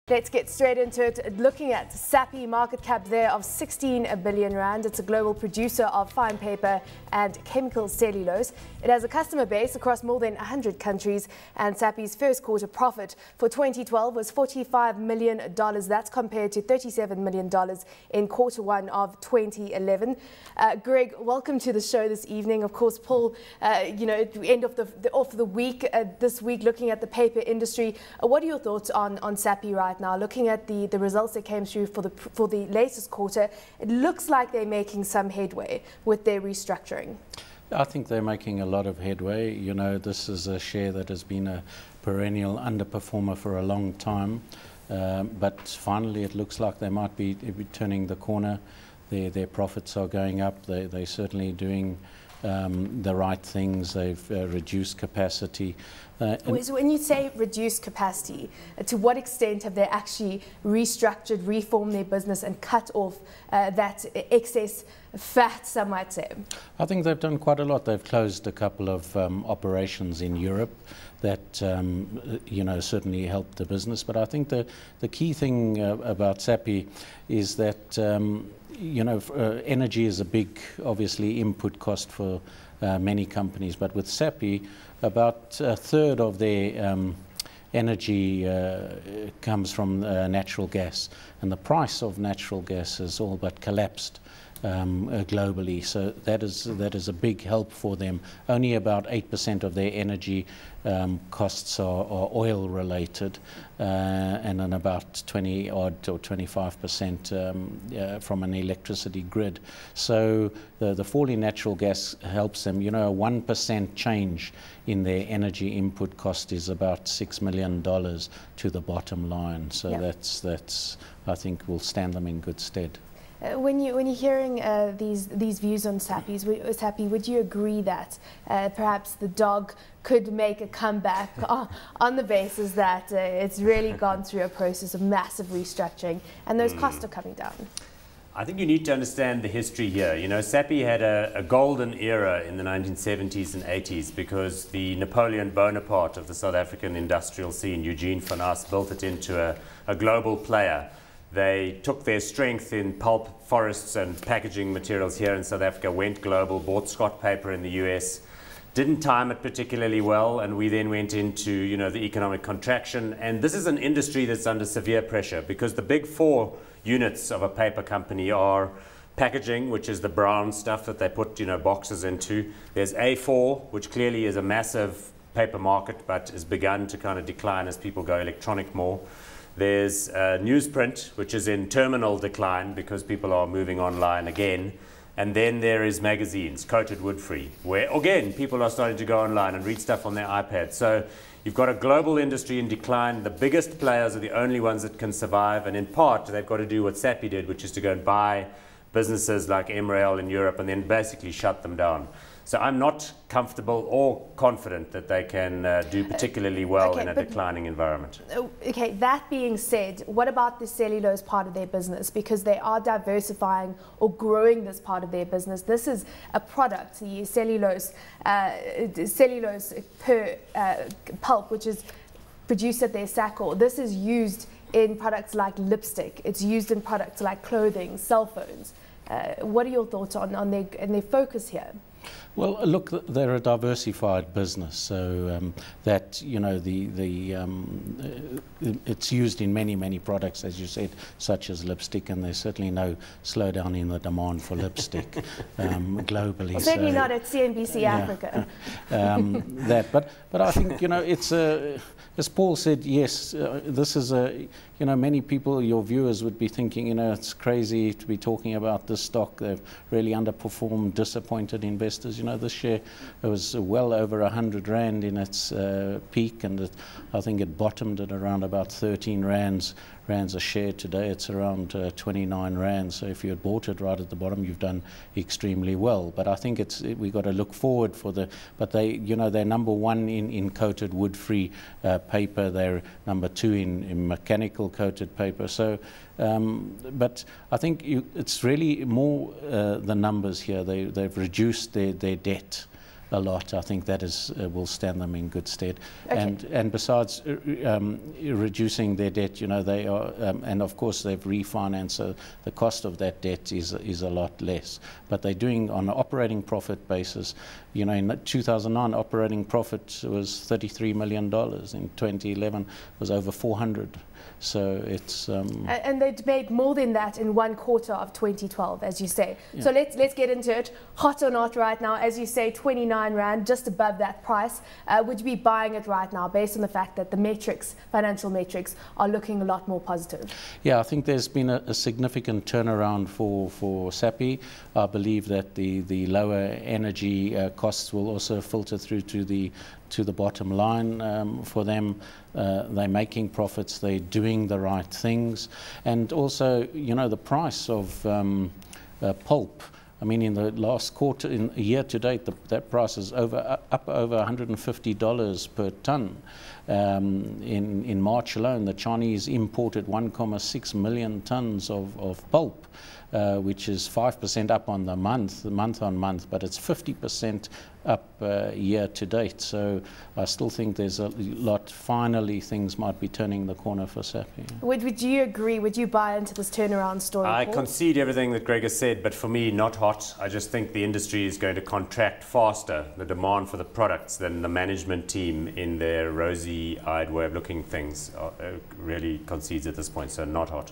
Let's get straight into it. Looking at Sappi, market cap there of 16 billion rand. It's a global producer of fine paper and chemical cellulose. It has a customer base across more than 100 countries, and Sappi's first quarter profit for 2012 was $45 million. That's compared to $37 million in quarter one of 2011. Greg, welcome to the show this evening. Of course, Paul, at the end of the week, this week, looking at the paper industry, what are your thoughts on Sappi right now? Looking at the results that came through for the latest quarter, it looks like they're making some headway with their restructuring. I think they're making a lot of headway. You know, this is a share that has been a perennial underperformer for a long time, but finally it looks like they might be turning the corner. Their profits are going up. They're certainly doing the right things. They've reduced capacity. So when you say reduced capacity, to what extent have they actually restructured, reformed their business and cut off that excess fat, some might say? I think they've done quite a lot. They've closed a couple of operations in Europe that certainly helped the business. But I think the key thing about Sappi is that energy is a big, obviously, input cost for many companies. But with Sappi, about a third of their energy comes from natural gas, and the price of natural gas has all but collapsed globally. So that is a big help for them. Only about 8% of their energy costs are oil related, and then about 20 odd or 25% from an electricity grid. So the fall in natural gas helps them. You know, a 1% change in their energy input cost is about $6 million to the bottom line. So that's I think will stand them in good stead. When you're hearing these views on Sappi, would you agree that perhaps the dog could make a comeback on the basis that it's really gone through a process of massive restructuring and those costs are coming down? I think you need to understand the history here. You know, Sappi had a golden era in the 1970s and 80s because the Napoleon Bonaparte of the South African industrial scene, Eugene van As, built it into a global player. They took their strength in pulp, forests and packaging materials here in South Africa, went global, bought Scott Paper in the US, didn't time it particularly well, and we then went into the economic contraction. And this is an industry that's under severe pressure because the big four units of a paper company are packaging, which is the brown stuff that they put boxes into. There's A4, which clearly is a massive paper market but has begun to kind of decline as people go electronic more. There's newsprint, which is in terminal decline because people are moving online again. And then there is magazines, coated wood-free, where, again, people are starting to go online and read stuff on their iPad. So you've got a global industry in decline. The biggest players are the only ones that can survive. And in part, they've got to do what Sappi did, which is to go and buy businesses like Emrail in Europe and then basically shut them down. So I'm not comfortable or confident that they can do particularly well in a declining environment. Okay, that being said, what about the cellulose part of their business? Because they are diversifying or growing this part of their business. This is a product, the cellulose per pulp, which is produced at their SACOR. This is used in products like lipstick. It's used in products like clothing, cell phones. What are your thoughts on their focus here? Well, look, they're a diversified business, so that it's used in many products, as you said, such as lipstick, and there's certainly no slowdown in the demand for lipstick globally. Well, certainly not at CNBC Africa. But I think it's as Paul said, yes, this is many people, your viewers would be thinking, it's crazy to be talking about this stock. They've really underperformed, disappointed investors. This share was well over 100 Rand in its peak, and I think it bottomed at around about 13 rands a share. Today it's around 29 Rand. So if you had bought it right at the bottom, you've done extremely well. But I think we've got to look forward but they're number one in coated wood-free paper. They're number two in mechanical coated paper. So, but I think it's really more the numbers here. They've reduced their debt. a lot, I think that is will stand them in good stead. Okay. And besides reducing their debt, you know, they are, and of course they've refinanced, so the cost of that debt is a lot less. But they're doing on an operating profit basis. You know, in 2009, operating profit was $33 million. In 2011, was over 400. So it's and they'd made more than that in one quarter of 2012, as you say. Yeah. So let's get into it. Hot or not right now, as you say, 29 Rand, just above that price. Would you be buying it right now based on the fact that the metrics, financial metrics, are looking a lot more positive? Yeah, I think there's been a significant turnaround for Sappi. I believe that the lower energy costs will also filter through to the bottom line for them. They're making profits, they're doing the right things, and also, you know, the price of pulp. I mean, in the last quarter, in year to date, that price is up over $150 per ton. In March alone, the Chinese imported 1.6 million tons of pulp, which is 5% up on the month on month, but it's 50% up year to date. So I still think there's a lot. Finally, things might be turning the corner for Sappi. Would you agree? Would you buy into this turnaround story? I Paul? concede everything that Greg has said, but for me, not hot. I just think the industry is going to contract faster, the demand for the products, than the management team in their rosy-eyed way of looking things really concedes at this point. So not hot.